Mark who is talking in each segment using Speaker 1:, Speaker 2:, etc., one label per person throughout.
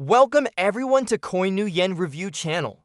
Speaker 1: Welcome everyone to Coin New Yen Review channel.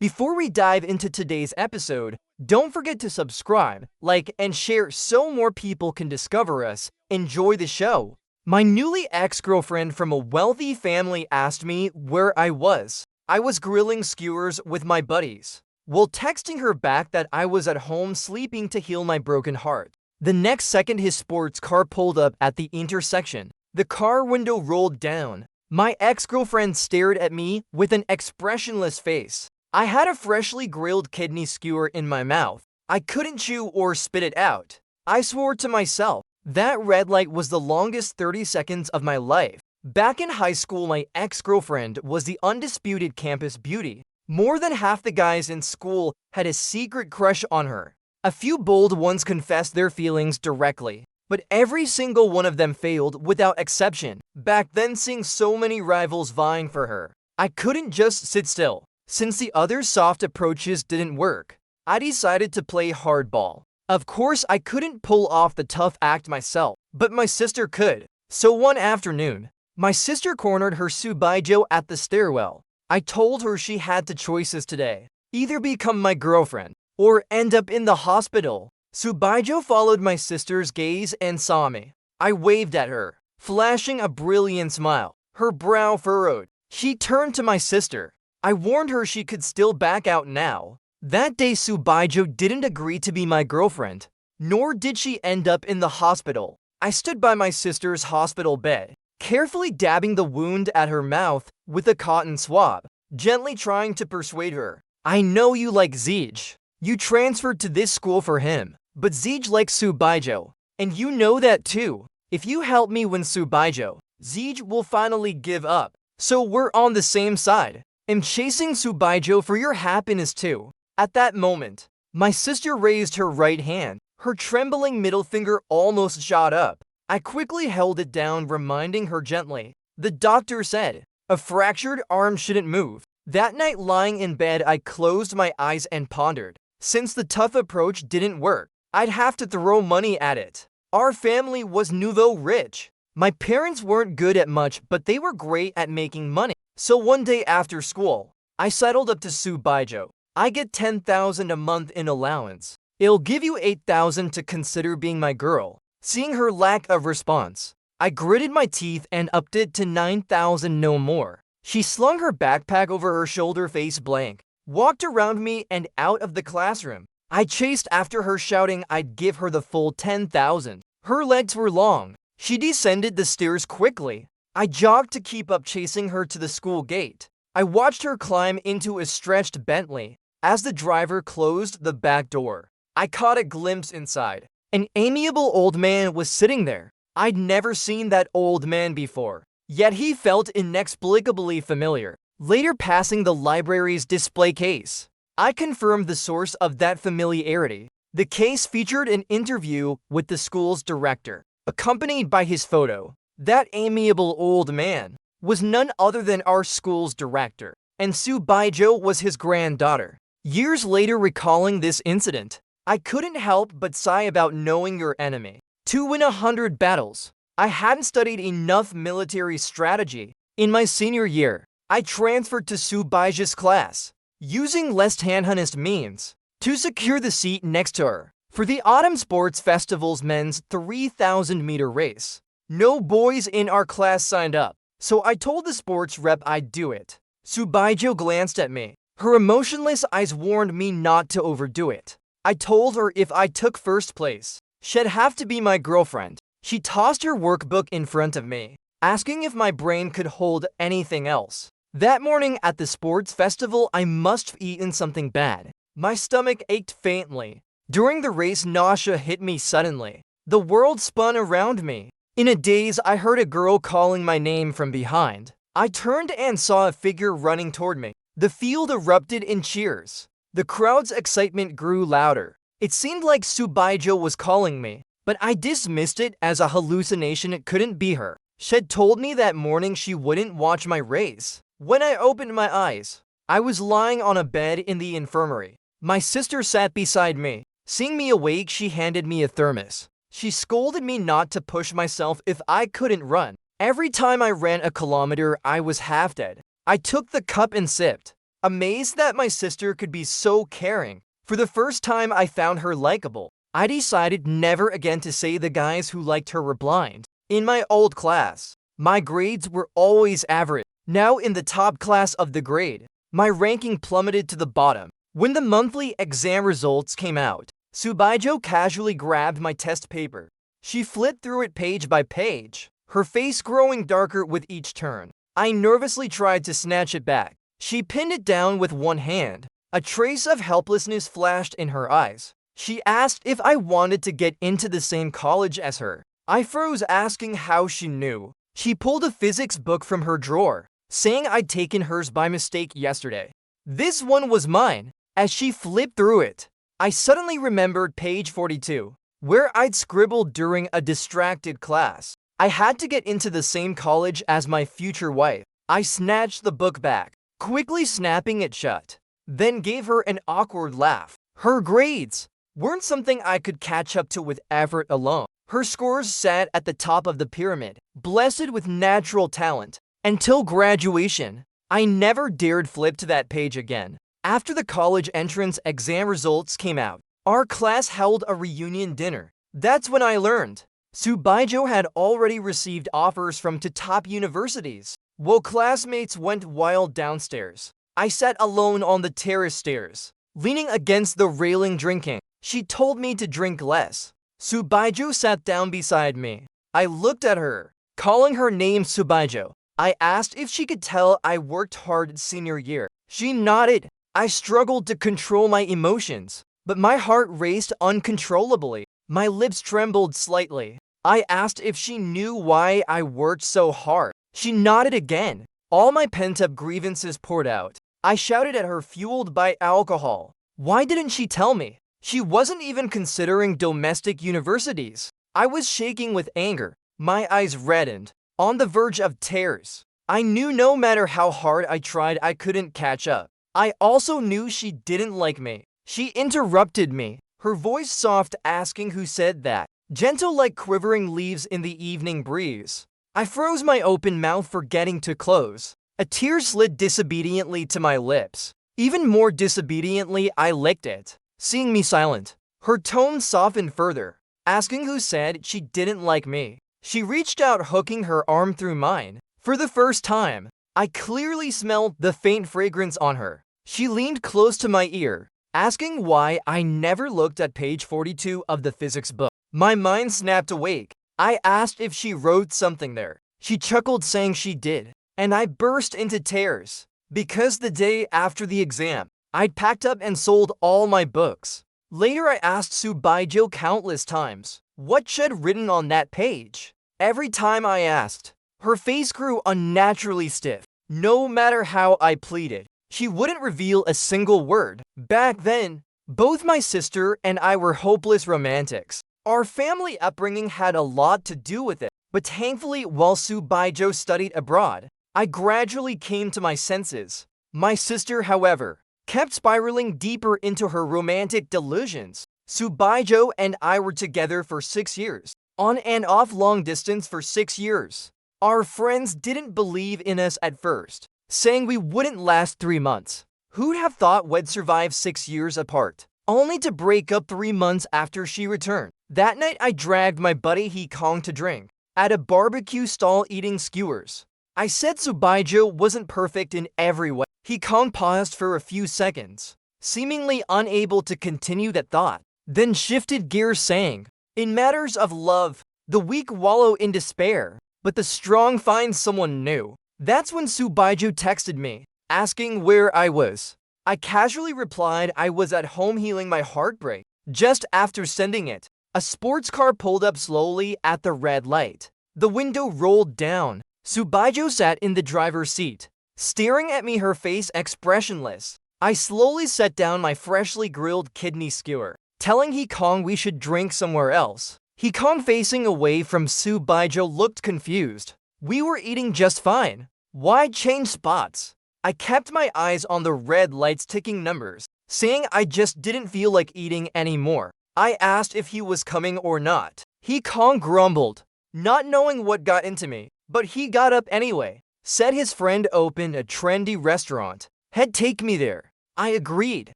Speaker 1: Before we dive into today's episode, don't forget to subscribe, like, and share so more people can discover us. Enjoy the show. My newly ex-girlfriend from a wealthy family asked me where I was. I was grilling skewers with my buddies, while texting her back that I was at home sleeping to heal my broken heart. The next second his sports car pulled up at the intersection. The car window rolled down. My ex-girlfriend stared at me with an expressionless face. I had a freshly grilled kidney skewer in my mouth. I couldn't chew or spit it out. I swore to myself. That red light was the longest 30 seconds of my life. Back in high school, my ex-girlfriend was the undisputed campus beauty. More than half the guys in school had a secret crush on her. A few bold ones confessed their feelings directly, but every single one of them failed without exception. Back then, seeing so many rivals vying for her, I couldn't just sit still. Since the other soft approaches didn't work, I decided to play hardball. Of course, I couldn't pull off the tough act myself, but my sister could. So one afternoon, my sister cornered her Subaijo at the stairwell. I told her she had two choices today: either become my girlfriend or end up in the hospital. Subaijo followed my sister's gaze and saw me. I waved at her, flashing a brilliant smile. Her brow furrowed. She turned to my sister. I warned her she could still back out now. That day, Subaijo didn't agree to be my girlfriend, nor did she end up in the hospital. I stood by my sister's hospital bed, carefully dabbing the wound at her mouth with a cotton swab, gently trying to persuade her. I know you like Zeej. You transferred to this school for him, but Zeej likes Subaijo, and you know that too. If you help me win Subaijo, Zeej will finally give up. So we're on the same side. I'm chasing Subaijo for your happiness too. At that moment, my sister raised her right hand. Her trembling middle finger almost shot up. I quickly held it down, reminding her gently. The doctor said, a fractured arm shouldn't move. That night, lying in bed, I closed my eyes and pondered. Since the tough approach didn't work, I'd have to throw money at it. Our family was nouveau rich. My parents weren't good at much, but they were great at making money. So one day after school, I settled up to Subaijo. I get 10,000 a month in allowance. It'll give you 8,000 to consider being my girl. Seeing her lack of response, I gritted my teeth and upped it to 9,000, no more. She slung her backpack over her shoulder, face blank, walked around me and out of the classroom. I chased after her, shouting I'd give her the full 10,000. Her legs were long. She descended the stairs quickly. I jogged to keep up, chasing her to the school gate. I watched her climb into a stretched Bentley. As the driver closed the back door, I caught a glimpse inside. An amiable old man was sitting there. I'd never seen that old man before, yet he felt inexplicably familiar. Later, passing the library's display case, I confirmed the source of that familiarity. The case featured an interview with the school's director, accompanied by his photo. That amiable old man was none other than our school's director, and Subaijo was his granddaughter. Years later, recalling this incident, I couldn't help but sigh about knowing your enemy. To win 100 battles, I hadn't studied enough military strategy. In my senior year, I transferred to Subaijo's class, using left-hand means to secure the seat next to her for the Autumn Sports Festival's men's 3,000-meter race. No boys in our class signed up, so I told the sports rep I'd do it. Subaijo glanced at me. Her emotionless eyes warned me not to overdo it. I told her if I took first place, she'd have to be my girlfriend. She tossed her workbook in front of me, asking if my brain could hold anything else. That morning at the sports festival, I must have eaten something bad. My stomach ached faintly. During the race, nausea hit me suddenly. The world spun around me. In a daze, I heard a girl calling my name from behind. I turned and saw a figure running toward me. The field erupted in cheers. The crowd's excitement grew louder. It seemed like Subaijo was calling me, but I dismissed it as a hallucination. It couldn't be her. She'd told me that morning she wouldn't watch my race. When I opened my eyes, I was lying on a bed in the infirmary. My sister sat beside me. Seeing me awake, she handed me a thermos. She scolded me not to push myself if I couldn't run. Every time I ran a kilometer, I was half dead. I took the cup and sipped, amazed that my sister could be so caring. For the first time, I found her likable. I decided never again to say the guys who liked her were blind. In my old class, my grades were always average. Now in the top class of the grade, my ranking plummeted to the bottom. When the monthly exam results came out, Subaijo casually grabbed my test paper. She flipped through it page by page, her face growing darker with each turn. I nervously tried to snatch it back. She pinned it down with one hand. A trace of helplessness flashed in her eyes. She asked if I wanted to get into the same college as her. I froze, asking how she knew. She pulled a physics book from her drawer, saying I'd taken hers by mistake yesterday. This one was mine. As she flipped through it, I suddenly remembered page 42, where I'd scribbled during a distracted class. I had to get into the same college as my future wife. I snatched the book back, quickly snapping it shut, then gave her an awkward laugh. Her grades weren't something I could catch up to with effort alone. Her scores sat at the top of the pyramid, blessed with natural talent. Until graduation, I never dared flip to that page again. After the college entrance exam results came out, our class held a reunion dinner. That's when I learned Subaijo had already received offers from two top universities. While classmates went wild downstairs, I sat alone on the terrace stairs, leaning against the railing drinking. She told me to drink less. Subaijo sat down beside me. I looked at her, calling her name Subaijo. I asked if she could tell I worked hard senior year. She nodded. I struggled to control my emotions, but my heart raced uncontrollably. My lips trembled slightly. I asked if she knew why I worked so hard. She nodded again. All my pent-up grievances poured out. I shouted at her, fueled by alcohol. Why didn't she tell me? She wasn't even considering domestic universities. I was shaking with anger. My eyes reddened, on the verge of tears. I knew no matter how hard I tried, I couldn't catch up. I also knew she didn't like me. She interrupted me, her voice soft, asking who said that, gentle like quivering leaves in the evening breeze. I froze, my open mouth forgetting to close. A tear slid disobediently to my lips. Even more disobediently, I licked it. Seeing me silent, her tone softened further, asking who said she didn't like me. She reached out, hooking her arm through mine. For the first time, I clearly smelled the faint fragrance on her. She leaned close to my ear, asking why I never looked at page 42 of the physics book. My mind snapped awake. I asked if she wrote something there. She chuckled, saying she did, and I burst into tears. Because the day after the exam, I'd packed up and sold all my books. Later, I asked Subaijo countless times what she'd written on that page. Every time I asked, her face grew unnaturally stiff. No matter how I pleaded, she wouldn't reveal a single word. Back then, both my sister and I were hopeless romantics. Our family upbringing had a lot to do with it. But thankfully, while Subaijo studied abroad, I gradually came to my senses. My sister, however, kept spiraling deeper into her romantic delusions. Subaijo and I were together for 6 years, on and off long distance for 6 years. Our friends didn't believe in us at first, saying we wouldn't last 3 months. Who'd have thought we'd survive 6 years apart, only to break up 3 months after she returned. That night, I dragged my buddy Hikong to drink at a barbecue stall eating skewers. I said Subaijo wasn't perfect in every way. Hikong paused for a few seconds, seemingly unable to continue that thought, then shifted gears, saying, "In matters of love, the weak wallow in despair, but the strong find someone new." That's when Subaijo texted me, asking where I was. I casually replied I was at home healing my heartbreak. Just after sending it, a sports car pulled up slowly at the red light. The window rolled down. Subaijo sat in the driver's seat, staring at me, her face expressionless. I slowly set down my freshly grilled kidney skewer, telling Hikong we should drink somewhere else. Hikong, facing away from Subaijo, looked confused. We were eating just fine. Why change spots? I kept my eyes on the red lights ticking numbers, saying I just didn't feel like eating anymore. I asked if he was coming or not. Hikong grumbled, not knowing what got into me. But he got up anyway, said his friend opened a trendy restaurant. He'd take me there. I agreed.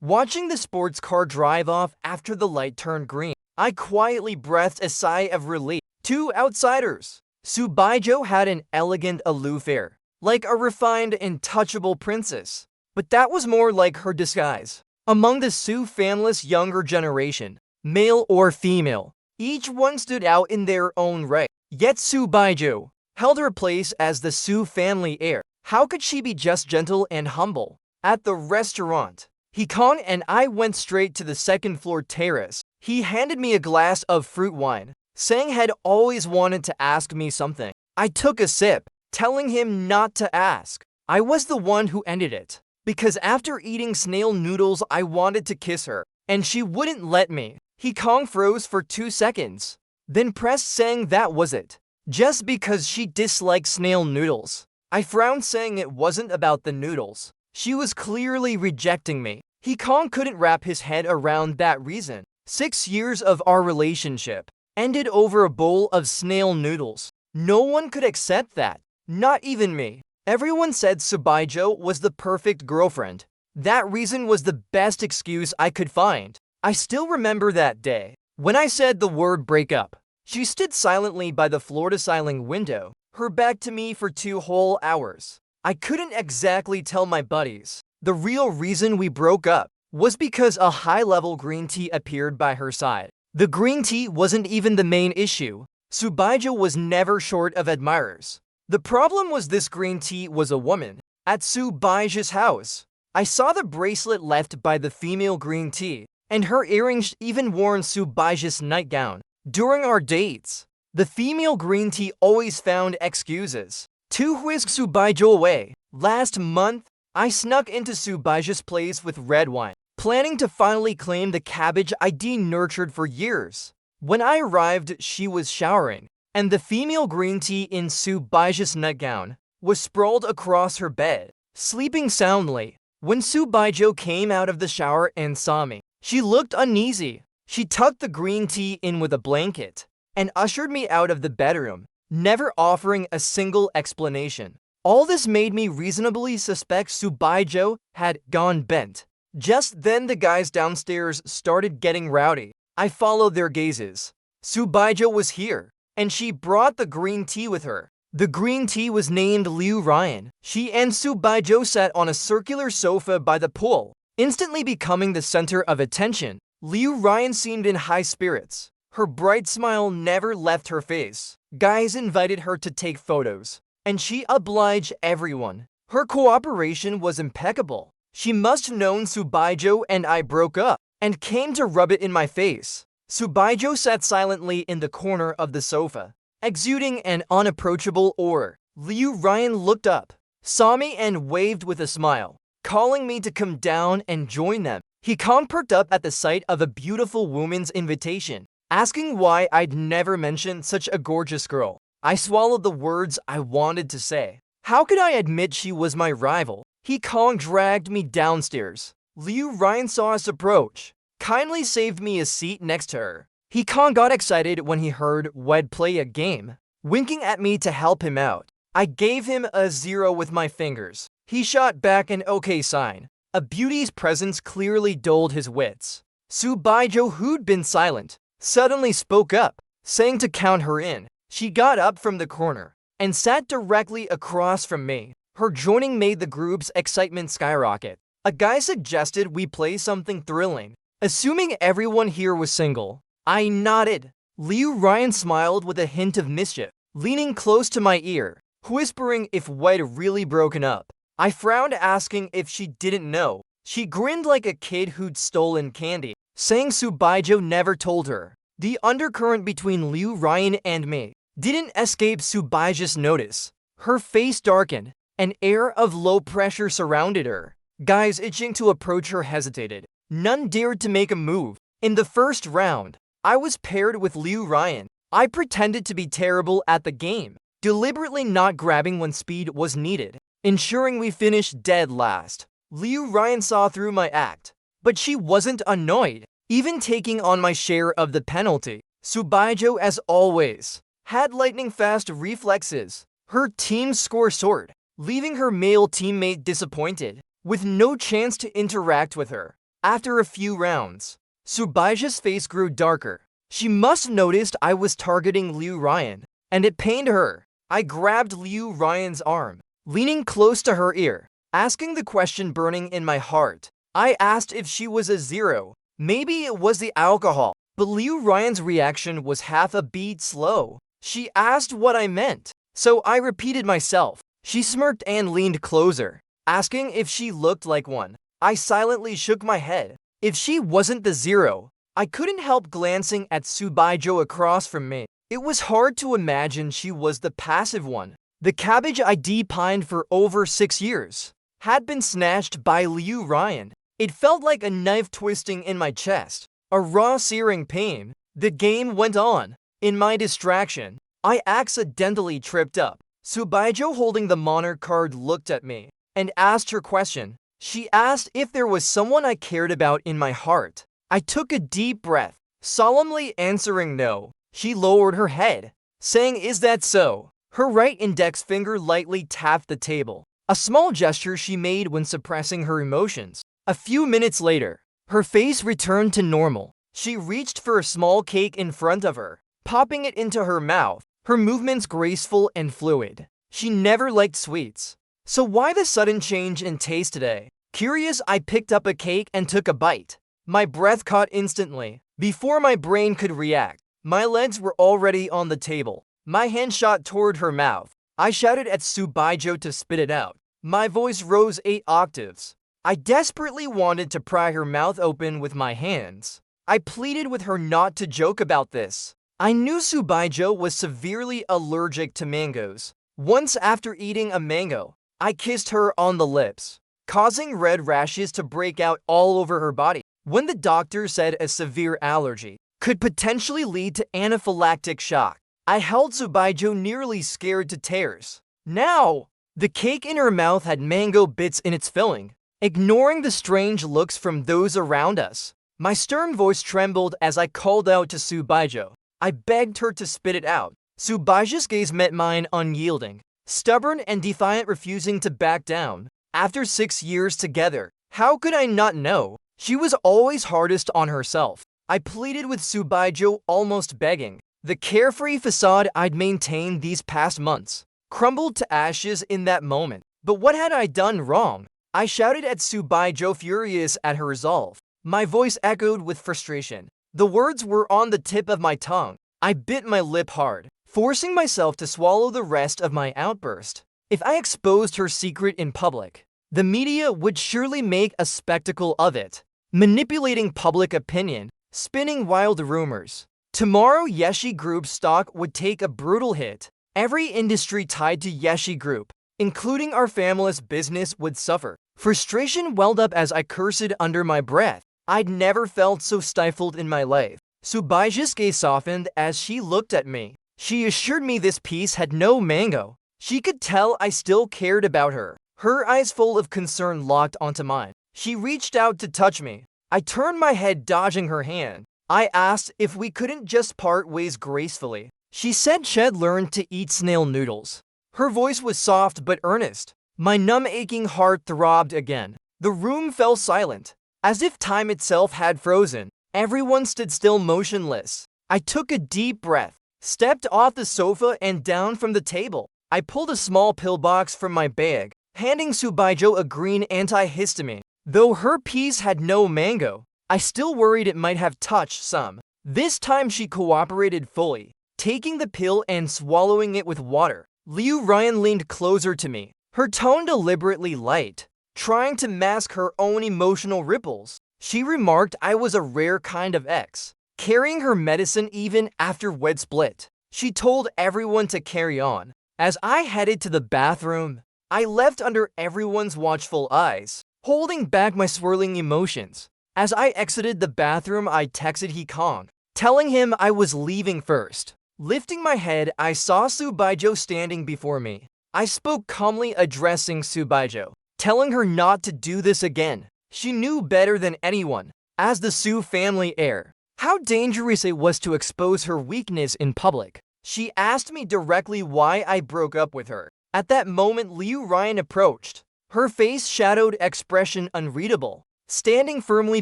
Speaker 1: Watching the sports car drive off after the light turned green, I quietly breathed a sigh of relief. Two outsiders. Subaijo had an elegant, aloof air, like a refined, untouchable princess. But that was more like her disguise. Among the Su family's younger generation, male or female, each one stood out in their own right. Yet Subaijo held her place as the Su family heir. How could she be just gentle and humble? At the restaurant, Hikon and I went straight to the second-floor terrace. He handed me a glass of fruit wine, saying he'd always wanted to ask me something. I took a sip, telling him not to ask. I was the one who ended it, because after eating snail noodles I wanted to kiss her, and she wouldn't let me. Hikong froze for 2 seconds, then pressed, saying that was it, just because she disliked snail noodles. I frowned, saying it wasn't about the noodles. She was clearly rejecting me. Hikong couldn't wrap his head around that reason. 6 years of our relationship ended over a bowl of snail noodles. No one could accept that, not even me. Everyone said Subaijo was the perfect girlfriend. That reason was the best excuse I could find. I still remember that day, when I said the word breakup. She stood silently by the floor-to-ceiling window, her back to me for 2 whole hours. I couldn't exactly tell my buddies. The real reason we broke up was because a high-level green tea appeared by her side. The green tea wasn't even the main issue. Subaijo was never short of admirers. The problem was this green tea was a woman. At Subaijo's house, I saw the bracelet left by the female green tea, and her earrings even worn Subaijo's nightgown. During our dates, the female green tea always found excuses to whisk Subaijo away. Last month, I snuck into Subaijo's place with red wine, planning to finally claim the cabbage I nurtured for years. When I arrived, she was showering, and the female green tea in Subaijo's nightgown was sprawled across her bed, sleeping soundly. When Subaijo came out of the shower and saw me, she looked uneasy. She tucked the green tea in with a blanket and ushered me out of the bedroom, never offering a single explanation. All this made me reasonably suspect Subaijo had gone bent. Just then the guys downstairs started getting rowdy. I followed their gazes. Subaijo was here, and she brought the green tea with her. The green tea was named Liu Ryan. She and Subaijo sat on a circular sofa by the pool, instantly becoming the center of attention. Liu Ryan seemed in high spirits. Her bright smile never left her face. Guys invited her to take photos, and she obliged everyone. Her cooperation was impeccable. She must have known Subaijo and I broke up, and came to rub it in my face. Subaijo sat silently in the corner of the sofa, exuding an unapproachable aura. Liu Ryan looked up, saw me and waved with a smile, calling me to come down and join them. He perked up at the sight of a beautiful woman's invitation, asking why I'd never mentioned such a gorgeous girl. I swallowed the words I wanted to say. How could I admit she was my rival? He dragged me downstairs. Liu Ryan saw us approach, kindly saved me a seat next to her. He got excited when he heard we'd play a game, winking at me to help him out. I gave him a 0 with my fingers. He shot back an okay sign. A beauty's presence clearly dulled his wits. Subaijo, who'd been silent, suddenly spoke up, saying to count her in. She got up from the corner and sat directly across from me. Her joining made the group's excitement skyrocket. A guy suggested we play something thrilling, assuming everyone here was single. I nodded. Liu Ryan smiled with a hint of mischief, leaning close to my ear, whispering if we'd really broken up. I frowned, asking if she didn't know. She grinned like a kid who'd stolen candy, saying Subaijo never told her. The undercurrent between Liu Ryan and me didn't escape Subaijo's notice. Her face darkened. An air of low pressure surrounded her. Guys itching to approach her hesitated. None dared to make a move. In the first round, I was paired with Liu Ryan. I pretended to be terrible at the game, deliberately not grabbing when speed was needed, ensuring we finished dead last. Liu Ryan saw through my act, but she wasn't annoyed, even taking on my share of the penalty. Subaijo, as always, had lightning-fast reflexes. Her team's score soared, leaving her male teammate disappointed, with no chance to interact with her. After a few rounds, Subaija's face grew darker. She must have noticed I was targeting Liu Ryan, and it pained her. I grabbed Liu Ryan's arm, leaning close to her ear, asking the question burning in my heart. I asked if she was a zero. Maybe it was the alcohol, but Liu Ryan's reaction was half a beat slow. She asked what I meant, so I repeated myself. She smirked and leaned closer, asking if she looked like one. I silently shook my head. If she wasn't the zero, I couldn't help glancing at Subaijo across from me. It was hard to imagine she was the passive one. The cabbage I pined for over 6 years had been snatched by Liu Ryan. It felt like a knife twisting in my chest, a raw searing pain. The game went on. In my distraction, I accidentally tripped up. Subaijo, holding the monarch card, looked at me and asked her question. She asked if there was someone I cared about in my heart. I took a deep breath, solemnly answering no. She lowered her head, saying, "Is that so?" Her right index finger lightly tapped the table, a small gesture she made when suppressing her emotions. A few minutes later, her face returned to normal. She reached for a small cake in front of her, popping it into her mouth, her movements graceful and fluid. She never liked sweets. So why the sudden change in taste today? Curious, I picked up a cake and took a bite. My breath caught instantly. Before my brain could react, my legs were already on the table. My hand shot toward her mouth. I shouted at Subaijo to spit it out. My voice rose 8 octaves. I desperately wanted to pry her mouth open with my hands. I pleaded with her not to joke about this. I knew Subaijo was severely allergic to mangoes. Once, after eating a mango, I kissed her on the lips, causing red rashes to break out all over her body. When the doctor said a severe allergy could potentially lead to anaphylactic shock, I held Subaijo, nearly scared to tears. Now, the cake in her mouth had mango bits in its filling. Ignoring the strange looks from those around us, my stern voice trembled as I called out to Subaijo. I begged her to spit it out. Subaijo's gaze met mine, unyielding, stubborn and defiant, refusing to back down. After 6 years together, how could I not know? She was always hardest on herself. I pleaded with Subaijo, almost begging. The carefree facade I'd maintained these past months crumbled to ashes in that moment. But what had I done wrong? I shouted at Subaijo, furious at her resolve. My voice echoed with frustration. The words were on the tip of my tongue. I bit my lip hard, forcing myself to swallow the rest of my outburst. If I exposed her secret in public, the media would surely make a spectacle of it, manipulating public opinion, spinning wild rumors. Tomorrow, Yeshi Group stock would take a brutal hit. Every industry tied to Yeshi Group, including our family's business, would suffer. Frustration welled up as I cursed under my breath. I'd never felt so stifled in my life. Subaija's gaze softened as she looked at me. She assured me this piece had no mango. She could tell I still cared about her. Her eyes, full of concern, locked onto mine. She reached out to touch me. I turned my head, dodging her hand. I asked if we couldn't just part ways gracefully. She said she'd learned to eat snail noodles. Her voice was soft but earnest. My numb, aching heart throbbed again. The room fell silent, as if time itself had frozen. Everyone stood still, motionless. I took a deep breath, stepped off the sofa and down from the table. I pulled a small pillbox from my bag, handing Subaijo a green antihistamine. Though her piece had no mango, I still worried it might have touched some. This time she cooperated fully, taking the pill and swallowing it with water. Liu Ryan leaned closer to me, her tone deliberately light, trying to mask her own emotional ripples. She remarked I was a rare kind of ex, carrying her medicine even after we'd split. She told everyone to carry on. As I headed to the bathroom, I left under everyone's watchful eyes, holding back my swirling emotions. As I exited the bathroom, I texted Hikong, telling him I was leaving first. Lifting my head, I saw Subaijo standing before me. I spoke calmly, addressing Subaijo, telling her not to do this again. She knew better than anyone, as the Su family heir, how dangerous it was to expose her weakness in public. She asked me directly why I broke up with her. At that moment, Liu Ryan approached, her face shadowed expression unreadable, standing firmly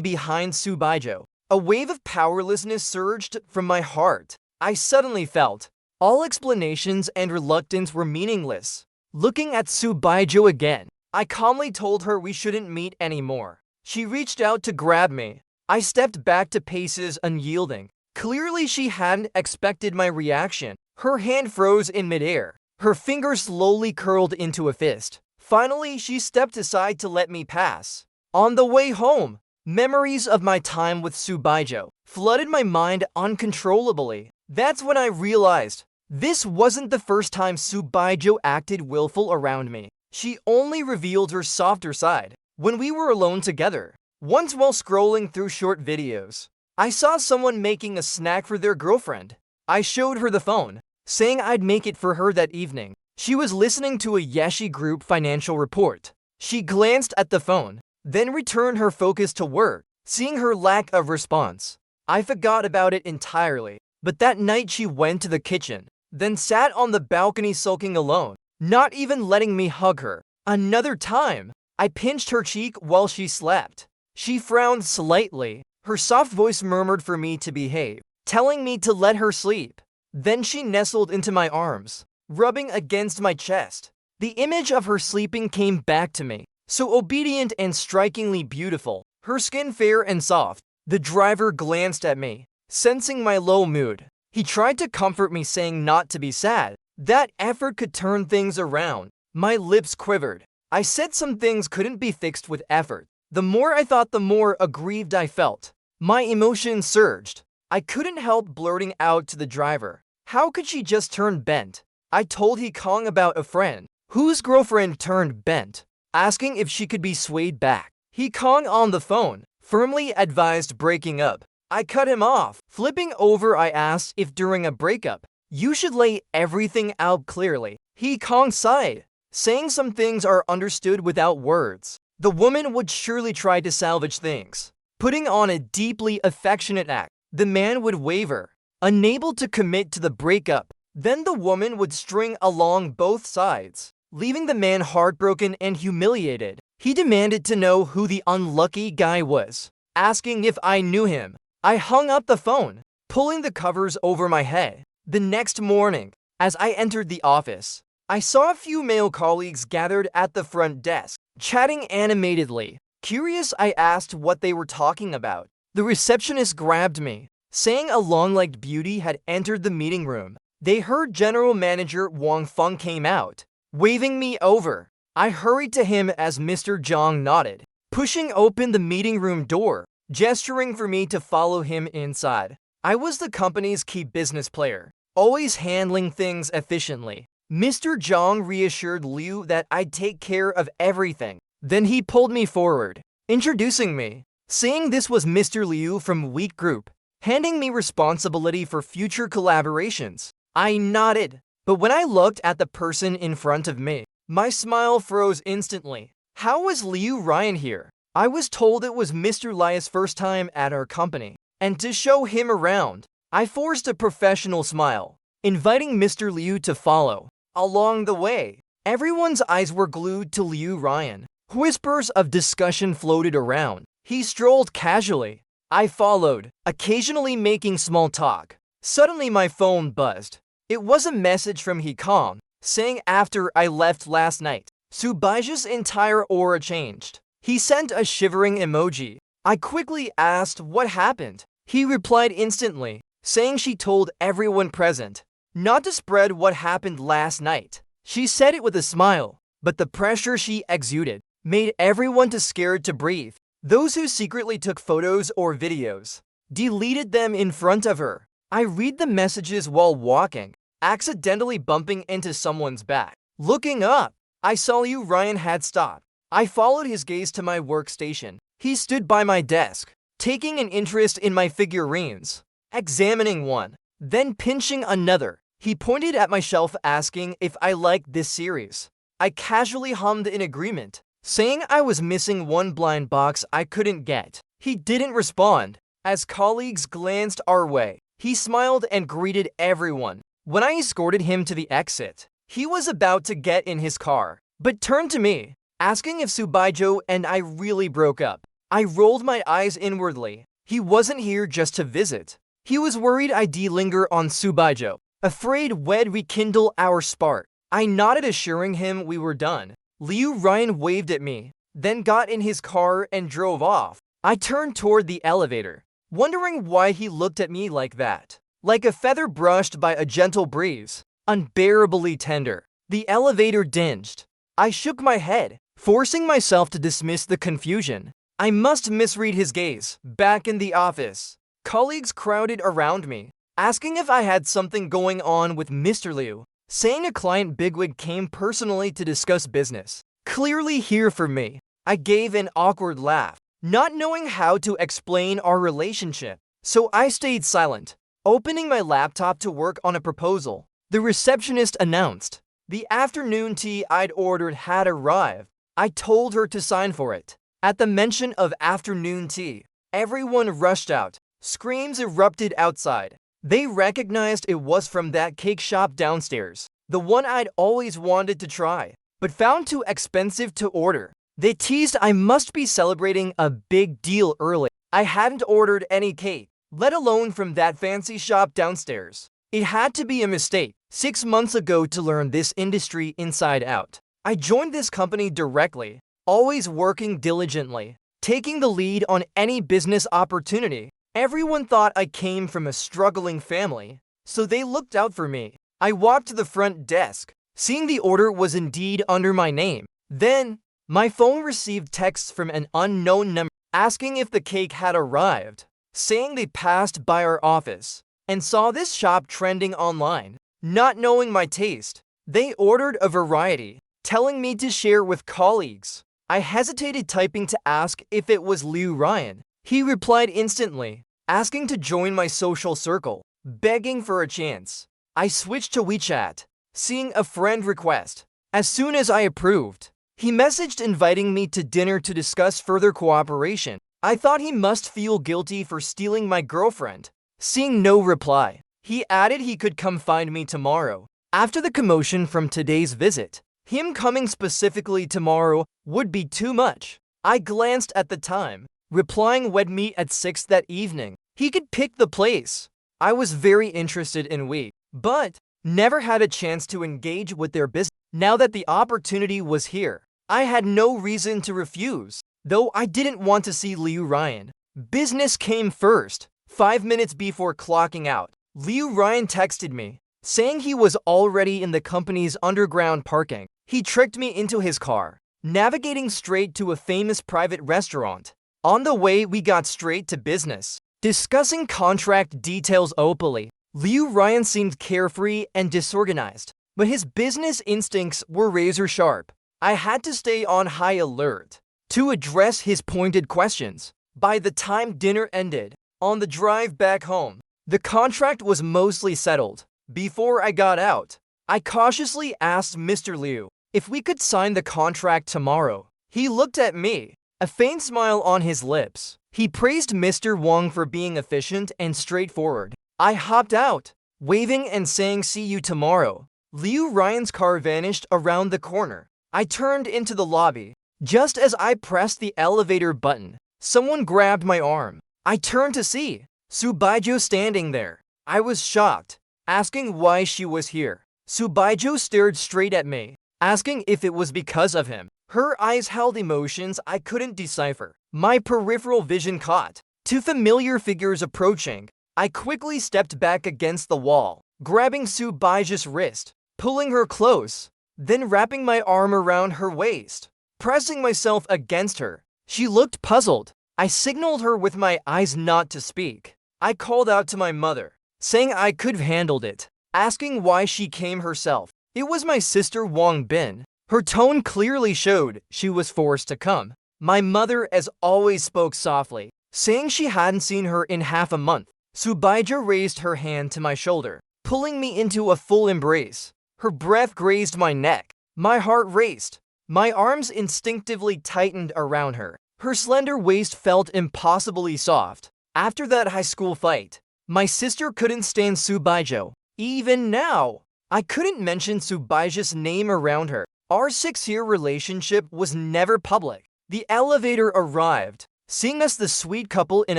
Speaker 1: behind Subaijo. A wave of powerlessness surged from my heart. I suddenly felt all explanations and reluctance were meaningless. Looking at Subaijo again, I calmly told her we shouldn't meet anymore. She reached out to grab me. I stepped back to paces, unyielding. Clearly, she hadn't expected my reaction. Her hand froze in midair. Her fingers slowly curled into a fist. Finally, she stepped aside to let me pass. On the way home, memories of my time with Subaijo flooded my mind uncontrollably. That's when I realized this wasn't the first time Subaijo acted willful around me. She only revealed her softer side when we were alone together. Once while scrolling through short videos, I saw someone making a snack for their girlfriend. I showed her the phone, saying I'd make it for her that evening. She was listening to a Yeshi Group financial report. She glanced at the phone, then returned her focus to work. Seeing her lack of response, I forgot about it entirely. But that night she went to the kitchen, then sat on the balcony sulking alone, not even letting me hug her. Another time, I pinched her cheek while she slept. She frowned slightly. Her soft voice murmured for me to behave, telling me to let her sleep. Then she nestled into my arms, rubbing against my chest. The image of her sleeping came back to me, so obedient and strikingly beautiful, her skin fair and soft. The driver glanced at me, sensing my low mood. He tried to comfort me, saying not to be sad. That effort could turn things around. My lips quivered. I said some things couldn't be fixed with effort. The more I thought, the more aggrieved I felt. My emotions surged. I couldn't help blurting out to the driver, how could she just turn bent? I told Hikong about a friend whose girlfriend turned bent, asking if she could be swayed back. Hikong on the phone firmly advised breaking up. I cut him off. Flipping over, I asked if during a breakup, you should lay everything out clearly. Hikong sighed, saying some things are understood without words. The woman would surely try to salvage things, putting on a deeply affectionate act. The man would waver, unable to commit to the breakup. Then the woman would string along both sides, leaving the man heartbroken and humiliated. He demanded to know who the unlucky guy was, asking if I knew him. I hung up the phone, pulling the covers over my head. The next morning, as I entered the office, I saw a few male colleagues gathered at the front desk, chatting animatedly. Curious, I asked what they were talking about. The receptionist grabbed me, saying a long-legged beauty had entered the meeting room. They heard General Manager Wang Feng came out, waving me over. I hurried to him as Mr. Zhang nodded, pushing open the meeting room door, gesturing for me to follow him inside. I was the company's key business player, always handling things efficiently. Mr. Zhang reassured Liu that I'd take care of everything. Then he pulled me forward, introducing me, saying this was Mr. Liu from Weak Group, handing me responsibility for future collaborations. I nodded, but when I looked at the person in front of me, my smile froze instantly. How was Liu Ryan here? I was told it was Mr. Lia's first time at our company, and to show him around, I forced a professional smile, inviting Mr. Liu to follow. Along the way, everyone's eyes were glued to Liu Ryan. Whispers of discussion floated around. He strolled casually. I followed, occasionally making small talk. Suddenly my phone buzzed. It was a message from Hikong, saying after I left last night, Subaija's entire aura changed. He sent a shivering emoji. I quickly asked what happened. He replied instantly, saying she told everyone present not to spread what happened last night. She said it with a smile, but the pressure she exuded made everyone too scared to breathe. Those who secretly took photos or videos deleted them in front of her. I read the messages while walking, accidentally bumping into someone's back. Looking up, I saw Liu Ryan had stopped. I followed his gaze to my workstation. He stood by my desk, taking an interest in my figurines, examining one, then pinching another. He pointed at my shelf, asking if I liked this series. I casually hummed in agreement, saying I was missing one blind box I couldn't get. He didn't respond. As colleagues glanced our way, he smiled and greeted everyone. When I escorted him to the exit, he was about to get in his car, but turned to me, asking if Subaijo and I really broke up. I rolled my eyes inwardly. He wasn't here just to visit. He was worried I'd linger on Subaijo, afraid we'd rekindle our spark. I nodded, assuring him we were done. Liu Ryan waved at me, then got in his car and drove off. I turned toward the elevator, wondering why he looked at me like that. Like a feather brushed by a gentle breeze, unbearably tender. The elevator dinged. I shook my head, forcing myself to dismiss the confusion. I must misread his gaze. Back in the office, colleagues crowded around me, asking if I had something going on with Mr. Liu, saying a client bigwig came personally to discuss business. Clearly here for me. I gave an awkward laugh, not knowing how to explain our relationship, so I stayed silent, opening my laptop to work on a proposal. The receptionist announced the afternoon tea I'd ordered had arrived. I told her to sign for it. At the mention of afternoon tea, everyone rushed out. Screams erupted outside. They recognized it was from that cake shop downstairs, the one I'd always wanted to try, but found too expensive to order. They teased I must be celebrating a big deal early. I hadn't ordered any cake, let alone from that fancy shop downstairs. It had to be a mistake 6 months ago to learn this industry inside out. I joined this company directly, always working diligently, taking the lead on any business opportunity. Everyone thought I came from a struggling family, so they looked out for me. I walked to the front desk, seeing the order was indeed under my name. Then, my phone received texts from an unknown number asking if the cake had arrived, saying they passed by our office and saw this shop trending online. Not knowing my taste, they ordered a variety, telling me to share with colleagues. I hesitated, typing to ask if it was Liu Ryan. He replied instantly, asking to join my social circle, begging for a chance. I switched to WeChat, seeing a friend request. As soon as I approved, he messaged inviting me to dinner to discuss further cooperation. I thought he must feel guilty for stealing my girlfriend. Seeing no reply, he added he could come find me tomorrow. After the commotion from today's visit, him coming specifically tomorrow would be too much. I glanced at the time, replying we'd meet at 6 that evening. He could pick the place. I was very interested in We, but never had a chance to engage with their business. Now that the opportunity was here, I had no reason to refuse, though I didn't want to see Liu Ryan. Business came first. 5 minutes before clocking out, Liu Ryan texted me, saying he was already in the company's underground parking. He tricked me into his car, navigating straight to a famous private restaurant. On the way, we got straight to business, discussing contract details openly. Liu Ryan seemed carefree and disorganized, but his business instincts were razor sharp. I had to stay on high alert to address his pointed questions. By the time dinner ended, on the drive back home, the contract was mostly settled. Before I got out, I cautiously asked Mr. Liu if we could sign the contract tomorrow. He looked at me, a faint smile on his lips. He praised Mr. Wang for being efficient and straightforward. I hopped out, waving and saying see you tomorrow. Liu Ryan's car vanished around the corner. I turned into the lobby. Just as I pressed the elevator button, someone grabbed my arm. I turned to see Subaijo standing there. I was shocked, asking why she was here. Subaijo stared straight at me, asking if it was because of him. Her eyes held emotions I couldn't decipher. My peripheral vision caught two familiar figures approaching. I quickly stepped back against the wall, grabbing Subaijo's wrist, pulling her close, then wrapping my arm around her waist, pressing myself against her. She looked puzzled. I signaled her with my eyes not to speak. I called out to my mother, saying I could have handled it, asking why she came herself. It was my sister Wang Bin. Her tone clearly showed she was forced to come. My mother, as always, spoke softly, saying she hadn't seen her in half a month. Subaijo raised her hand to my shoulder, pulling me into a full embrace. Her breath grazed my neck. My heart raced. My arms instinctively tightened around her. Her slender waist felt impossibly soft. After that high school fight, my sister couldn't stand Subaijo, Even now, I couldn't mention Subaija's name around her. Our 6-year relationship was never public. The elevator arrived, seeing us the sweet couple in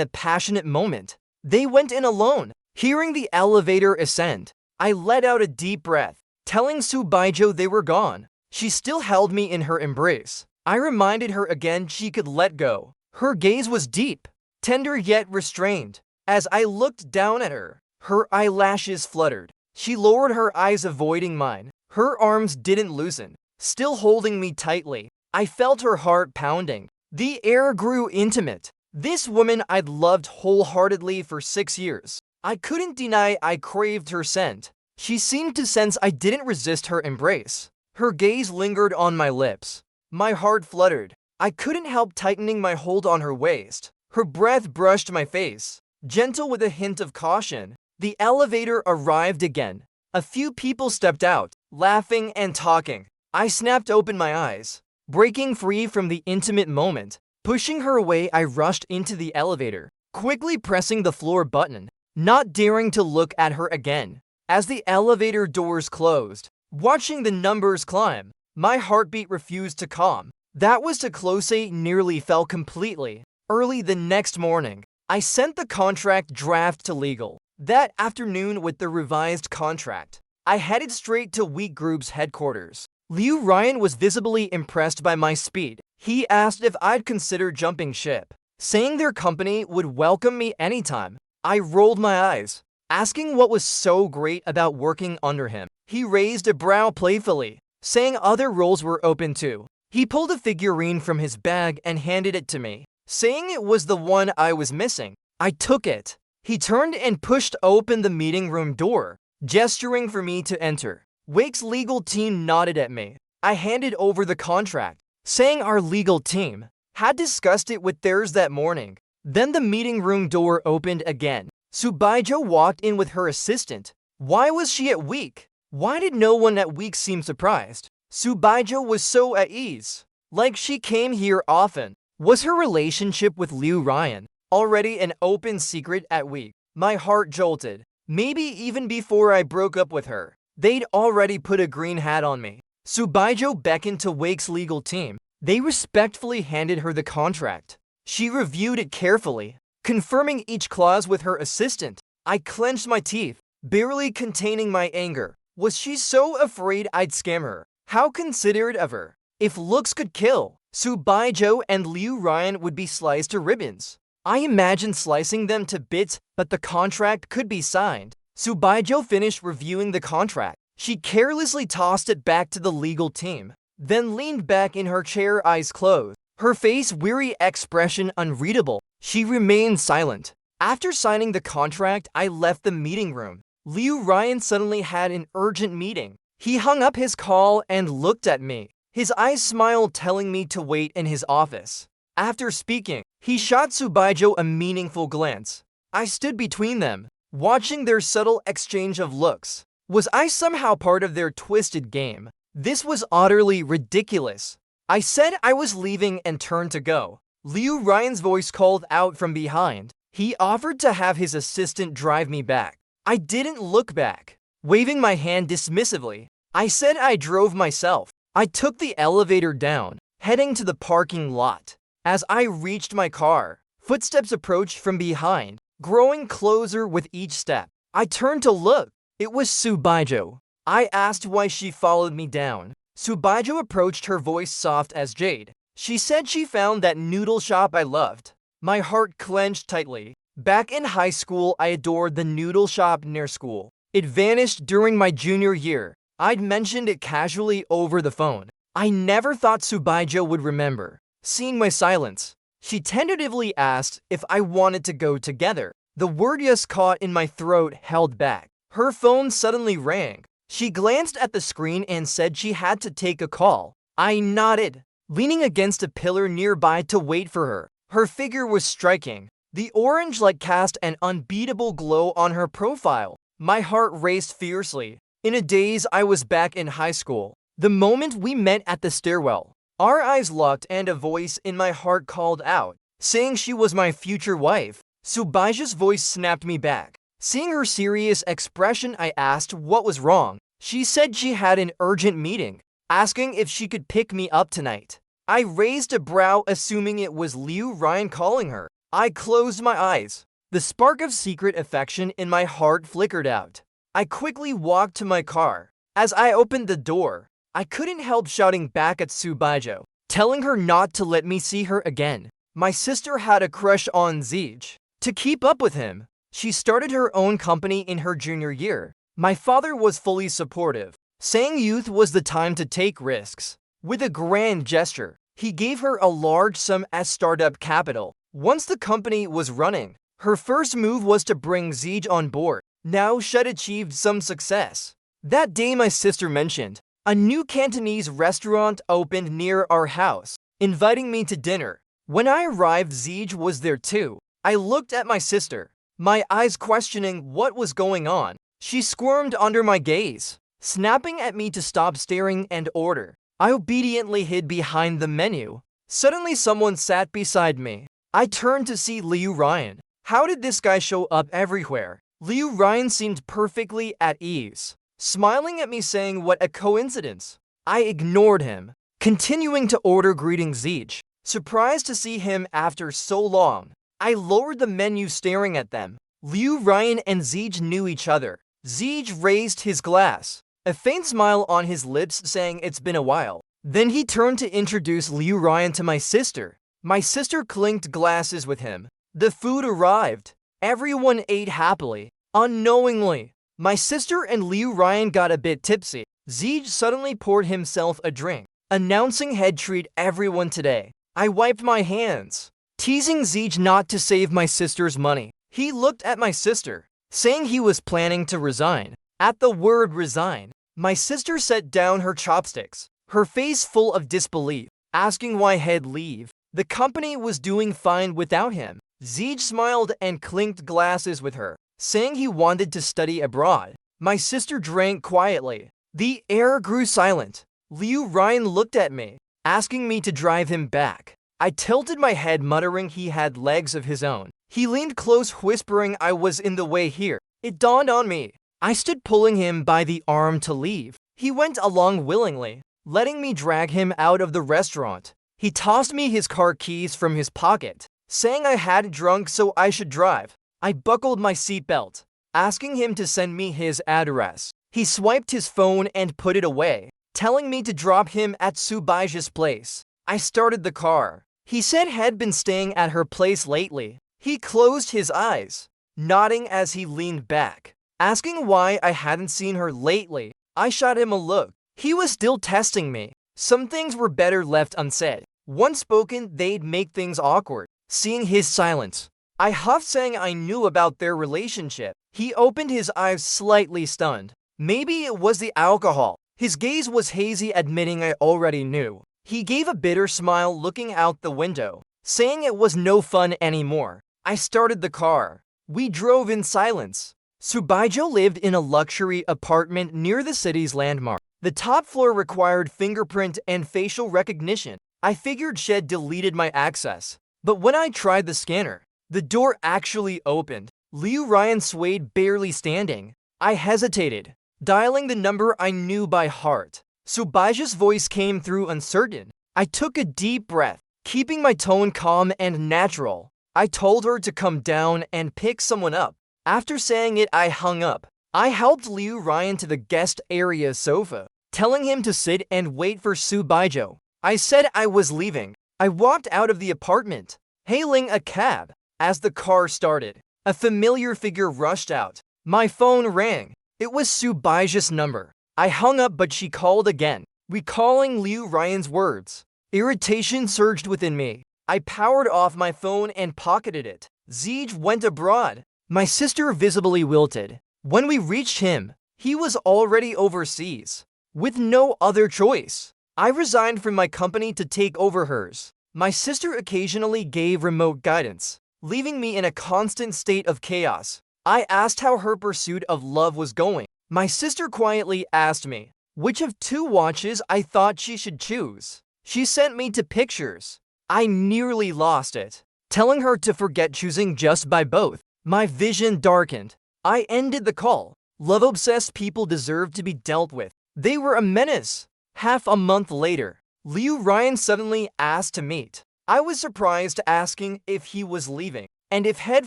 Speaker 1: a passionate moment. They went in alone. Hearing the elevator ascend, I let out a deep breath, telling Subaijo they were gone. She still held me in her embrace. I reminded her again she could let go. Her gaze was deep, tender yet restrained. As I looked down at her, her eyelashes fluttered. She lowered her eyes, avoiding mine. Her arms didn't loosen, still holding me tightly. I felt her heart pounding. The air grew intimate. This woman I'd loved wholeheartedly for 6 years. I couldn't deny I craved her scent. She seemed to sense I didn't resist her embrace. Her gaze lingered on my lips. My heart fluttered. I couldn't help tightening my hold on her waist. Her breath brushed my face, gentle with a hint of caution. The elevator arrived again. A few people stepped out, laughing and talking. I snapped open my eyes, breaking free from the intimate moment. Pushing her away, I rushed into the elevator, quickly pressing the floor button, not daring to look at her again. As the elevator doors closed, watching the numbers climb, my heartbeat refused to calm. That was too close. I nearly fell completely. Early the next morning, I sent the contract draft to legal. That afternoon, with the revised contract, I headed straight to Week Group's headquarters. Liu Ryan was visibly impressed by my speed. He asked if I'd consider jumping ship, saying their company would welcome me anytime. I rolled my eyes, asking what was so great about working under him. He raised a brow playfully, saying other roles were open too. He pulled a figurine from his bag and handed it to me, saying it was the one I was missing. I took it. He turned and pushed open the meeting room door, gesturing for me to enter. Wake's legal team nodded at me. I handed over the contract, saying our legal team had discussed it with theirs that morning. Then the meeting room door opened again. Subaijo walked in with her assistant. Why was she at Week? Why did no one at Week seem surprised? Subaijo was so at ease, like she came here often. Was her relationship with Liu Ryan already an open secret at Week? My heart jolted. Maybe even before I broke up with her, they'd already put a green hat on me. Subaijo beckoned to Wake's legal team. They respectfully handed her the contract. She reviewed it carefully, confirming each clause with her assistant. I clenched my teeth, barely containing my anger. Was she so afraid I'd scam her? How considerate of her. If looks could kill, Subaijo and Liu Ryan would be sliced to ribbons. I imagined slicing them to bits, but the contract could be signed. Subaijo finished reviewing the contract. She carelessly tossed it back to the legal team, then leaned back in her chair, eyes closed. Her face, weary expression unreadable. She remained silent. After signing the contract, I left the meeting room. Liu Ryan suddenly had an urgent meeting. He hung up his call and looked at me. His eyes smiled, telling me to wait in his office. After speaking, he shot Subaijo a meaningful glance. I stood between them, watching their subtle exchange of looks. Was I somehow part of their twisted game? This was utterly ridiculous. I said I was leaving and turned to go. Liu Ryan's voice called out from behind. He offered to have his assistant drive me back. I didn't look back, waving my hand dismissively. I said I drove myself. I took the elevator down, heading to the parking lot. As I reached my car, footsteps approached from behind, growing closer with each step. I turned to look. It was Subaijo. I asked why she followed me down. Subaijo approached, her voice soft as jade. She said she found that noodle shop I loved. My heart clenched tightly. Back in high school, I adored the noodle shop near school. It vanished during my junior year. I'd mentioned it casually over the phone. I never thought Subaijo would remember. Seeing my silence, she tentatively asked if I wanted to go together. The word yes caught in my throat, held back. Her phone suddenly rang. She glanced at the screen and said she had to take a call. I nodded, leaning against a pillar nearby to wait for her. Her figure was striking. The orange light cast an unbeatable glow on her profile. My heart raced fiercely. In a daze, I was back in high school. The moment we met at the stairwell, our eyes locked and a voice in my heart called out, saying she was my future wife. Subaija's voice snapped me back. Seeing her serious expression, I asked what was wrong. She said she had an urgent meeting, asking if she could pick me up tonight. I raised a brow, assuming it was Liu Ryan calling her. I closed my eyes. The spark of secret affection in my heart flickered out. I quickly walked to my car. As I opened the door, I couldn't help shouting back at Subaijo, telling her not to let me see her again. My sister had a crush on Zeej. To keep up with him, she started her own company in her junior year. My father was fully supportive, saying youth was the time to take risks. With a grand gesture, he gave her a large sum as startup capital. Once the company was running, her first move was to bring Zeej on board. Now she had achieved some success. That day, my sister mentioned a new Cantonese restaurant opened near our house, inviting me to dinner. When I arrived, Zeej was there too. I looked at my sister, my eyes questioning what was going on. She squirmed under my gaze, snapping at me to stop staring and order. I obediently hid behind the menu. Suddenly, someone sat beside me. I turned to see Liu Ryan. How did this guy show up everywhere? Liu Ryan seemed perfectly at ease, smiling at me, saying what a coincidence. I ignored him, continuing to order greeting Zeej. Surprised to see him after so long, I lowered the menu, staring at them. Liu Ryan and Zeej knew each other. Zeej raised his glass, a faint smile on his lips, saying it's been a while. Then he turned to introduce Liu Ryan to my sister. My sister clinked glasses with him. The food arrived. Everyone ate happily. Unknowingly, my sister and Liu Ryan got a bit tipsy. Zeej suddenly poured himself a drink, announcing head treat everyone today. I wiped my hands, teasing Zeej not to save my sister's money. He looked at my sister, saying he was planning to resign. At the word resign, my sister set down her chopsticks, her face full of disbelief, asking why he'd leave. The company was doing fine without him. Zeej smiled and clinked glasses with her, saying he wanted to study abroad. My sister drank quietly. The air grew silent. Liu Ryan looked at me, asking me to drive him back. I tilted my head, muttering he had legs of his own. He leaned close, whispering I was in the way here. It dawned on me. I stood, pulling him by the arm to leave. He went along willingly, letting me drag him out of the restaurant. He tossed me his car keys from his pocket, saying I had drunk so I should drive. I buckled my seatbelt, asking him to send me his address. He swiped his phone and put it away, telling me to drop him at Subaija's place. I started the car. He said he'd been staying at her place lately. He closed his eyes, nodding as he leaned back, asking why I hadn't seen her lately. I shot him a look. He was still testing me. Some things were better left unsaid. Once spoken, they'd make things awkward. Seeing his silence, I huffed, saying I knew about their relationship. He opened his eyes, slightly stunned. Maybe it was the alcohol. His gaze was hazy, admitting I already knew. He gave a bitter smile, looking out the window, saying it was no fun anymore. I started the car. We drove in silence. Subaijo lived in a luxury apartment near the city's landmark. The top floor required fingerprint and facial recognition. I figured she'd deleted my access. But when I tried the scanner, the door actually opened. Liu Ryan swayed, barely standing. I hesitated, dialing the number I knew by heart. Subaija's voice came through, uncertain. I took a deep breath, keeping my tone calm and natural. I told her to come down and pick someone up. After saying it, I hung up. I helped Liu Ryan to the guest area sofa, telling him to sit and wait for Subaijo. I said I was leaving. I walked out of the apartment, hailing a cab. As the car started, a familiar figure rushed out. My phone rang. It was Subaija's number. I hung up, but she called again, recalling Liu Ryan's words. Irritation surged within me. I powered off my phone and pocketed it. Zeej went abroad. My sister visibly wilted. When we reached him, he was already overseas. With no other choice, I resigned from my company to take over hers. My sister occasionally gave remote guidance, leaving me in a constant state of chaos. I asked how her pursuit of love was going. My sister quietly asked me which of two watches I thought she should choose. She sent me to pictures. I nearly lost it, telling her to forget choosing, just buy both. My vision darkened. I ended the call. Love-obsessed people deserve to be dealt with. They were a menace. Half a month later, Liu Ryan suddenly asked to meet. I was surprised, asking if he was leaving and if had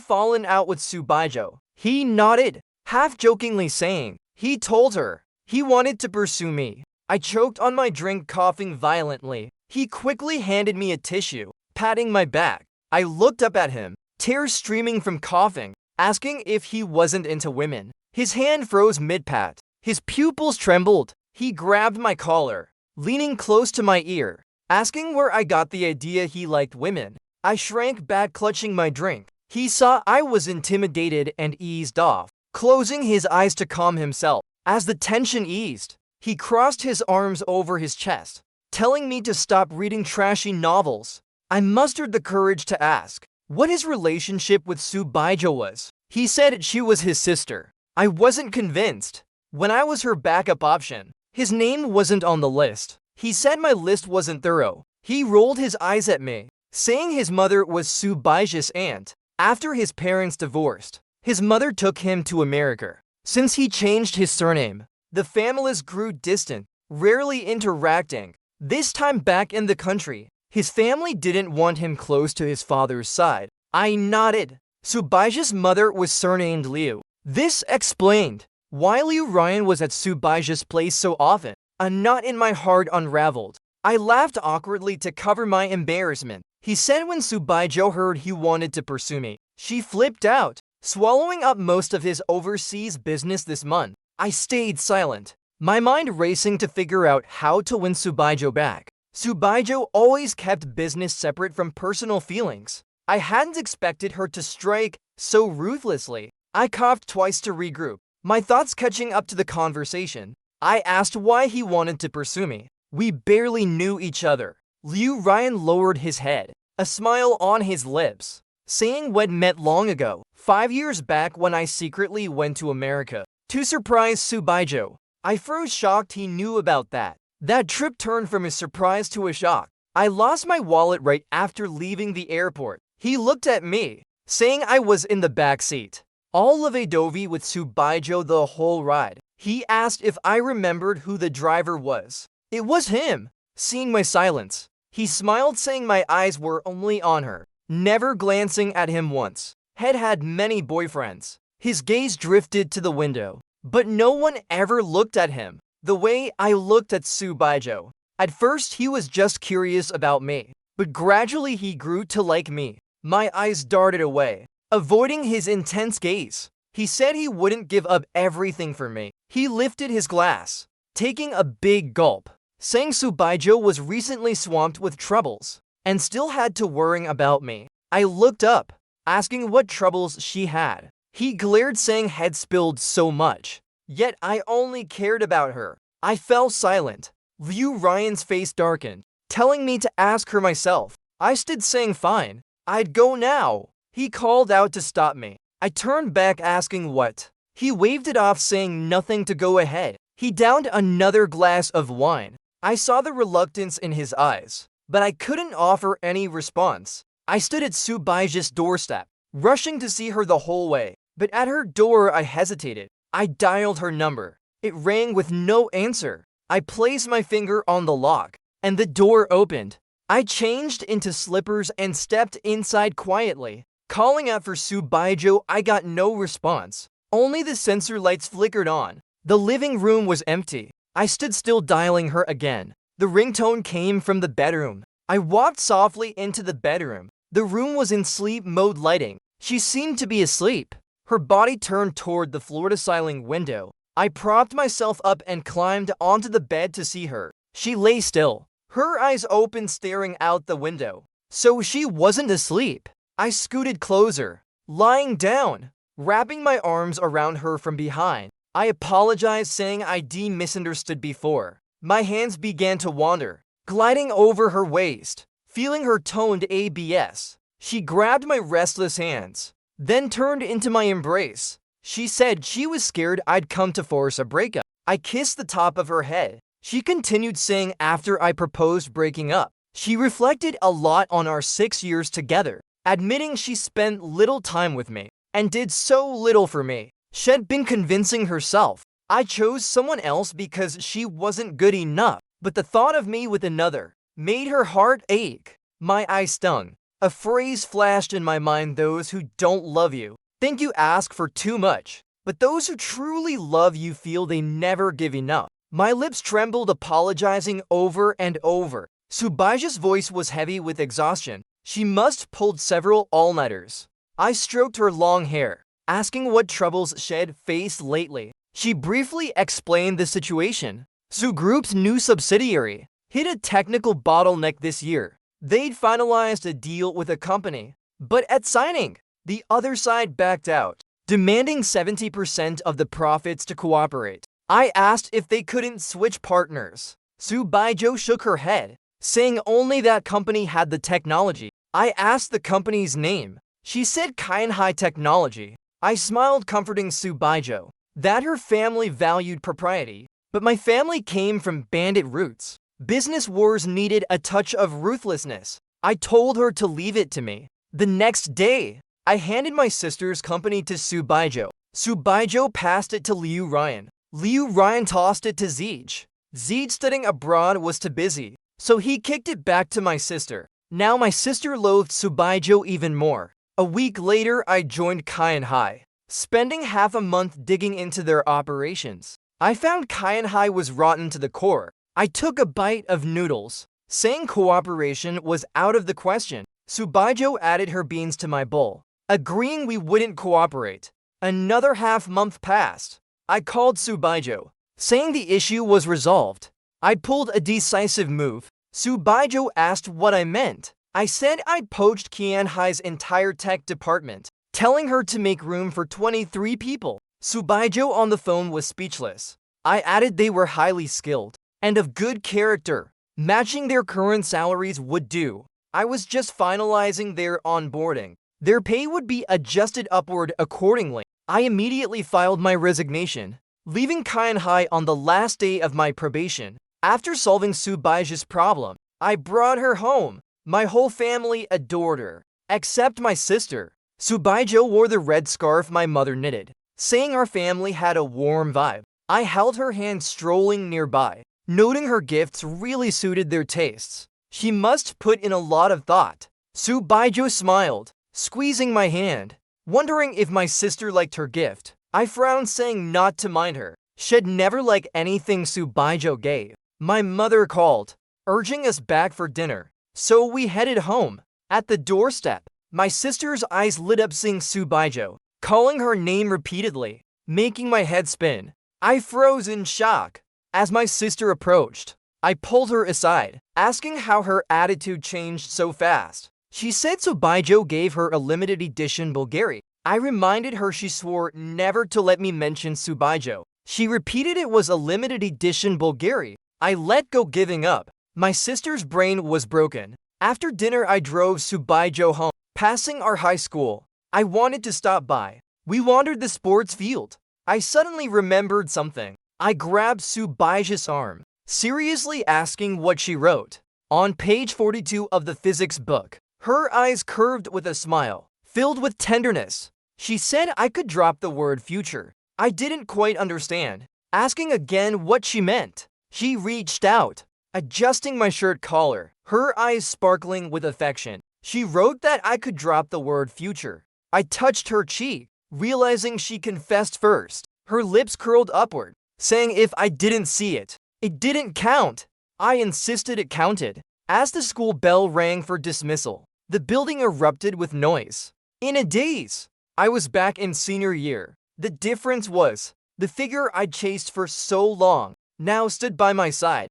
Speaker 1: fallen out with Subaijo. He nodded, half-jokingly saying he told her he wanted to pursue me. I choked on my drink, coughing violently. He quickly handed me a tissue, patting my back. I looked up at him, tears streaming from coughing, asking if he wasn't into women. His hand froze mid-pat. His pupils trembled. He grabbed my collar, leaning close to my ear, asking where I got the idea he liked women. I shrank back, clutching my drink. He saw I was intimidated and eased off, closing his eyes to calm himself. As the tension eased, he crossed his arms over his chest, telling me to stop reading trashy novels. I mustered the courage to ask what his relationship with Subaijo was. He said she was his sister. I wasn't convinced. When I was her backup option, his name wasn't on the list. He said my list wasn't thorough. He rolled his eyes at me, saying his mother was Subaijo's aunt. After his parents divorced, his mother took him to America. Since he changed his surname, the families grew distant, rarely interacting. This time back in the country, his family didn't want him close to his father's side. I nodded. Subaijo's mother was surnamed Liu. This explained why Liu Ryan was at Subaijo's place so often. A knot in my heart unraveled. I laughed awkwardly to cover my embarrassment. He said when Subaijo heard he wanted to pursue me, she flipped out, swallowing up most of his overseas business this month. I stayed silent, my mind racing to figure out how to win Subaijo back. Subaijo always kept business separate from personal feelings. I hadn't expected her to strike so ruthlessly. I coughed twice to regroup, my thoughts catching up to the conversation. I asked why he wanted to pursue me. We barely knew each other. Liu Ryan lowered his head, a smile on his lips, saying we'd met long ago, 5 years back when I secretly went to America to surprise Subaijo. I froze, shocked he knew about that. That trip turned from a surprise to a shock. I lost my wallet right after leaving the airport. He looked at me, saying I was in the back seat. All of Adobe with Subaijo the whole ride. He asked if I remembered who the driver was. It was him. Seeing my silence, he smiled, saying my eyes were only on her, never glancing at him once. Had many boyfriends. His gaze drifted to the window, but no one ever looked at him the way I looked at Subaijo. At first he was just curious about me, but gradually he grew to like me. My eyes darted away, avoiding his intense gaze. He said he wouldn't give up everything for me. He lifted his glass, taking a big gulp, saying Subaijo was recently swamped with troubles and still had to worry about me. I looked up, asking what troubles she had. He glared, saying had spilled so much, yet I only cared about her. I fell silent. Liu Ryan's face darkened, telling me to ask her myself. I stood, saying fine, I'd go now. He called out to stop me. I turned back, asking what. He waved it off, saying nothing, to go ahead. He downed another glass of wine. I saw the reluctance in his eyes, but I couldn't offer any response. I stood at Subaijo's doorstep, rushing to see her the whole way, but at her door I hesitated. I dialed her number. It rang with no answer. I placed my finger on the lock, and the door opened. I changed into slippers and stepped inside quietly. Calling out for Subaijo, I got no response. Only the sensor lights flickered on. The living room was empty. I stood still, dialing her again. The ringtone came from the bedroom. I walked softly into the bedroom. The room was in sleep mode lighting. She seemed to be asleep, her body turned toward the floor-to-ceiling window. I propped myself up and climbed onto the bed to see her. She lay still, her eyes open, staring out the window. So she wasn't asleep. I scooted closer, lying down, wrapping my arms around her from behind. I apologized, saying I'd misunderstood before. My hands began to wander, gliding over her waist, feeling her toned abs. She grabbed my restless hands, then turned into my embrace. She said she was scared I'd come to force a breakup. I kissed the top of her head. She continued, saying after I proposed breaking up, she reflected a lot on our 6 years together, admitting she spent little time with me and did so little for me. She'd been convincing herself. I chose someone else because she wasn't good enough, but the thought of me with another made her heart ache. My eyes stung. A phrase flashed in my mind: those who don't love you think you ask for too much, but those who truly love you feel they never give enough. My lips trembled, apologizing over and over. Subaija's voice was heavy with exhaustion. She must pulled several all-nighters. I stroked her long hair, asking what troubles she'd faced lately. She briefly explained the situation. Su Group's new subsidiary hit a technical bottleneck this year. They'd finalized a deal with a company, but at signing, the other side backed out, demanding 70% of the profits to cooperate. I asked if they couldn't switch partners. Subaijo shook her head, saying only that company had the technology. I asked the company's name. She said Kainhai Technology. I smiled, comforting Subaijo that her family valued propriety, but my family came from bandit roots. Business wars needed a touch of ruthlessness. I told her to leave it to me. The next day, I handed my sister's company to Subaijo. Subaijo passed it to Liu Ryan. Liu Ryan tossed it to Zeej. Zeej, studying abroad, was too busy, so he kicked it back to my sister. Now my sister loathed Subaijo even more. A week later, I joined Kainhai, spending half a month digging into their operations. I found Kainhai was rotten to the core. I took a bite of noodles, saying cooperation was out of the question. Subaijo added her beans to my bowl, agreeing we wouldn't cooperate. Another half-month passed. I called Subaijo, saying the issue was resolved. I pulled a decisive move. Subaijo asked what I meant. I said I'd poached Kainhai's entire tech department, telling her to make room for 23 people. Subaijo on the phone was speechless. I added they were highly skilled and of good character. Matching their current salaries would do. I was just finalizing their onboarding. Their pay would be adjusted upward accordingly. I immediately filed my resignation, leaving Kainhai on the last day of my probation. After solving Subaija's problem, I brought her home. My whole family adored her, except my sister. Subaijo wore the red scarf my mother knitted, saying our family had a warm vibe. I held her hand strolling nearby, noting her gifts really suited their tastes. She must put in a lot of thought. Subaijo smiled, squeezing my hand, wondering if my sister liked her gift. I frowned, saying not to mind her. She'd never like anything Subaijo gave. My mother called, urging us back for dinner, so we headed home. At the doorstep, my sister's eyes lit up, seeing Subaijo, calling her name repeatedly, making my head spin. I froze in shock. As my sister approached, I pulled her aside, asking how her attitude changed so fast. She said Subaijo gave her a limited edition Bulgari. I reminded her she swore never to let me mention Subaijo. She repeated it was a limited edition Bulgari. I let go, giving up. My sister's brain was broken. After dinner, I drove Subaijo home. Passing our high school, I wanted to stop by. We wandered the sports field. I suddenly remembered something. I grabbed Subaija's arm, seriously asking what she wrote. On page 42 of the physics book, her eyes curved with a smile, filled with tenderness. She said I could drop the word future. I didn't quite understand, asking again what she meant. She reached out, adjusting my shirt collar, her eyes sparkling with affection. She wrote that I could drop the word future. I touched her cheek, realizing she confessed first. Her lips curled upward, saying if I didn't see it, it didn't count. I insisted it counted. As the school bell rang for dismissal, the building erupted with noise. In a daze, I was back in senior year. The difference was, the figure I'd chased for so long now stood by my side.